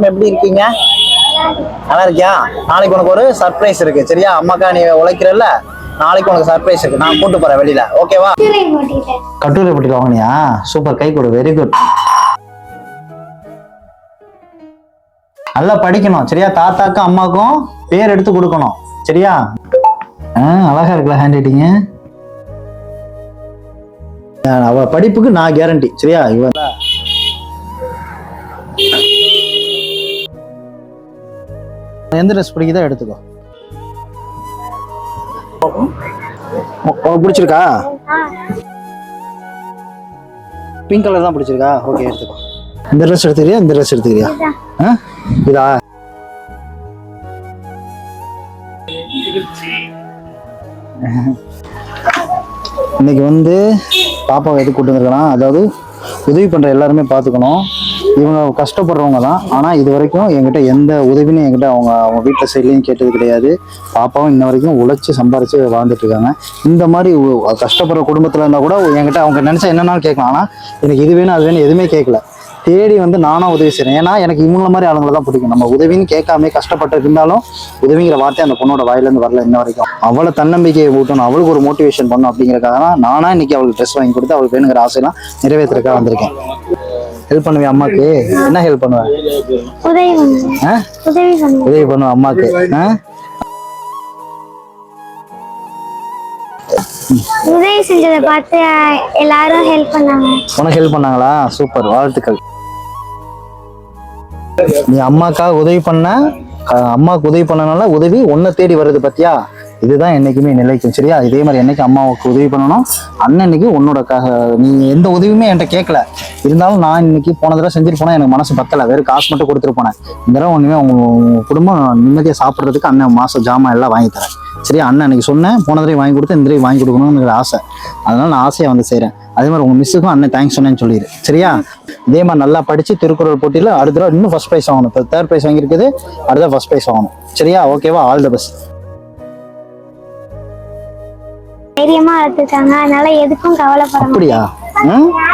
எப்படி இருக்கீங்க? நல்லா இருக்கியா? நாளைக்கு உனக்கு ஒரு சர்ப்ரைஸ் இருக்கு. சரியா? அம்மாக்கா நீ உழைக்கிறல்ல, நாளைக்கு உனக்கு சர்ப்ரைஸ் இருக்கு. நான் கூட்டு போறேன் வெளியில. ஓகேவா? கட்டுரை போட்டில வாங்கினியா? சூப்பர், கை கொடு. Very good. நல்லா படிக்கணும். சரியா? தாத்தாக்கும் அம்மாக்கும் பேர் எடுத்து கொடுக்கணும். சரியா? அழகா இருக்குல்ல ஹேண்ட் ரைட்டிங். அவ படிப்புக்கு நான் கேரண்டி. சரியா? இவ எந்த ட்ரெஸ் பிடிக்குதோ எடுத்துக்கோ. உனக்கு பிடிச்சிருக்கா? பிங்க் கலர் தான் பிடிச்சிருக்கா? ஓகே, எடுத்துக்கோ. இந்த ட்ரெஸ் எடுத்துக்கிறியா? இந்த ட்ரெஸ் எடுத்துக்கிறியா? இதா? இன்னைக்கு வந்து பாப்பாவை எது கூட்டு வந்துருக்கலாம், அதாவது உதவி பண்ற எல்லாருமே பார்த்துக்கணும். இவங்க கஷ்டப்படுறவங்க தான். ஆனால் இது வரைக்கும் என்கிட்ட எந்த உதவியும் என்கிட்ட அவங்க வீட்டில் சைட்லையும் கேட்டது கிடையாது. பாப்பாவும் இன்ன வரைக்கும் உழைச்சி சம்பாரிச்சு வாழ்ந்துட்டு இருக்காங்க. இந்த மாதிரி கஷ்டப்படுற குடும்பத்தில் இருந்தால் கூட என்கிட்ட அவங்க நினச்சா என்னன்னாலும் கேட்கலாம். ஆனால் எனக்கு இது வேணும் அது வேணும் எதுவுமே கேட்கல. தேடி வந்து நானாக உதவி செய்கிறேன். ஏன்னா எனக்கு இவங்கள மாதிரி ஆளுங்களை தான் பிடிக்கும். நம்ம உதவின்னு கேட்காம கஷ்டப்பட்டு இருந்தாலும் உதவிங்கிற வார்த்தை அந்த பொண்ணோட வாயிலேருந்து வரல இன்ன வரைக்கும். அவளை தன்னம்பிக்கையை ஊட்டணும், அவளுக்கு ஒரு மோட்டிவேஷன் பண்ணணும் அப்படிங்கிறக்காக தான் நானாக இன்னைக்கு அவளுக்கு ட்ரெஸ் வாங்கி கொடுத்து அவளுக்கு வேணுங்கிற ஆசையெல்லாம் நிறைவேற்றுறதுக்காக வந்திருக்கேன். ஹெல்ப் பண்ணுவேன் அம்மாக்கு? என்ன ஹெல்ப் பண்ணுவேன்? உதவி பண்ணுவேன் அம்மாக்கு. உதவி செஞ்சதை பார்த்து எல்லாரும் ஹெல்ப் பண்ணாங்க. உனக்கு ஹெல்ப் பண்ணாங்களா? சூப்பர், வாழ்த்துக்கள். நீ அம்மாக்காக உதவி பண்ண, அம்மாவுக்கு உதவி பண்ணனால உதவி உன்னை தேடி வருது பத்தியா? இதுதான் என்னைக்குமே நிலைக்கும். சரியா? இதே மாதிரி என்னைக்கு அம்மாவுக்கு உதவி பண்ணணும். அண்ணன் இன்னைக்கு உன்னோட நீ எந்த உதவியுமே என்கிட்ட கேட்கல. இருந்தாலும் நான் இன்னைக்கு போன தடவை செஞ்சுட்டு போனா எனக்கு மனசு பத்தல. வேறு காசு மட்டும் கொடுத்துட்டு போனேன். இந்த தடவை ஒண்ணுமே உங்க குடும்பம் நிம்மதியாக சாப்பிட்றதுக்கு அண்ணன் மாசம் ஜாமான் எல்லாம் வாங்கி தரேன். சரியா? அண்ணன் அன்னைக்கு சொன்னேன், போன தடவை வாங்கி கொடுத்து இந்த தடவை வாங்கி கொடுக்கணும்னு ஆசை. அதனால நான் ஆசையா வந்து செய்றேன். அதே மாதிரி உங்க மிஸ்ஸுக்கும் அண்ணன் தேங்க்ஸ் சொன்னேன்னு சொல்லிடு. சரியா? இதே மாதிரி நல்லா படிச்சு திருக்குறள் போட்டியில் அடுத்த தடவை இன்னும் ஃபர்ஸ்ட் ப்ரைஸ் வாங்கணும். இப்போ தேர்ட் ப்ரைஸ் வாங்கியிருக்குது, அடுத்த ஃபர்ஸ்ட் ப்ரைஸ் வாங்கணும். சரியா? ஓகேவா? All the best. தைரியமா வளர்த்துருக்காங்க, அதனால எதுக்கும் கவலைப்பட. அப்படியா?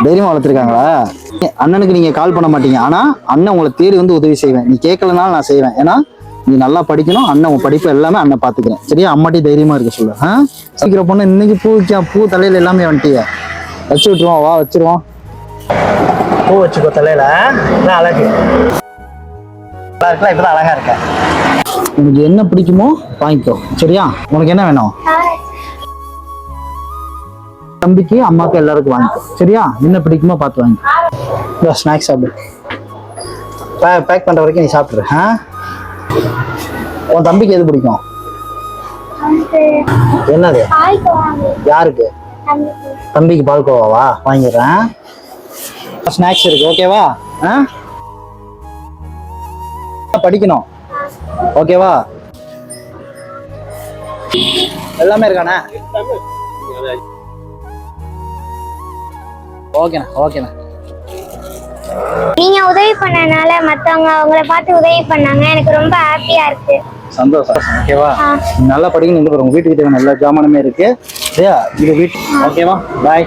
தைரியமா வளர்த்துருக்காங்களா? அண்ணனுக்கு நீங்க கால் பண்ண மாட்டீங்க, ஆனா அண்ணன் உங்களை தேடி வந்து உதவி செய்வேன். நீ கேட்கலனாலும் நான் செய்வேன். ஏன்னா நீ நல்லா படிக்கணும். அண்ணன் உன் படிப்பு எல்லாமே அண்ணன் பாத்துக்கிறேன். சரியா? அம்மாட்டி தைரியமா இருக்க சொல்லு. சீக்கிரம் பொண்ணு, இன்னைக்கு பூ தலையில எல்லாமே வந்துட்டிய. வச்சு விட்டுருவோம். வா, வச்சிருவோம். பூ வச்சுக்கோ தலையில. அழகு இப்பதான் அழகா இருக்க. உனக்கு என்ன பிடிக்குமோ வாங்கிக்கோ. சரியா? உனக்கு என்ன வேணும்? தம்பிக்கு அம்மாக்கு எல்லாருக்கும் வாங்கிக்கோ. சரியா? என்ன பிடிக்குமோ பார்த்து வாங்கிக்கோ. ஸ்நாக்ஸ் சாப்பிடு. பேக் பண்ற வரைக்கும் நீ சாப்பிட்ரு. உன் தம்பிக்கு எது பிடிக்கும்? என்னது? யாருக்கு? தம்பிக்கு பால்கோவாவா? வாங்கிடுறேன். ஸ்நாக்ஸ் இருக்கு. ஓகேவா? படிக்கணும். ஓகேவா? எல்லாமே இருக்கானே? ஓகேண்ணா, ஓகேண்ணா. நீங்க உதவி பண்ணனால மத்தவங்க அவங்கள பார்த்து உதவி பண்ணாங்க. எனக்கு ரொம்ப ஹாப்பியா இருக்கு. சந்தோஷம். ஓகேவா? நல்லா படிக்கணும். உங்க வீட்டுக்கு தேவை நல்ல ஜாமானமே இருக்கு. சரியா? இது வீட்டு. ஓகேவா? பாய்.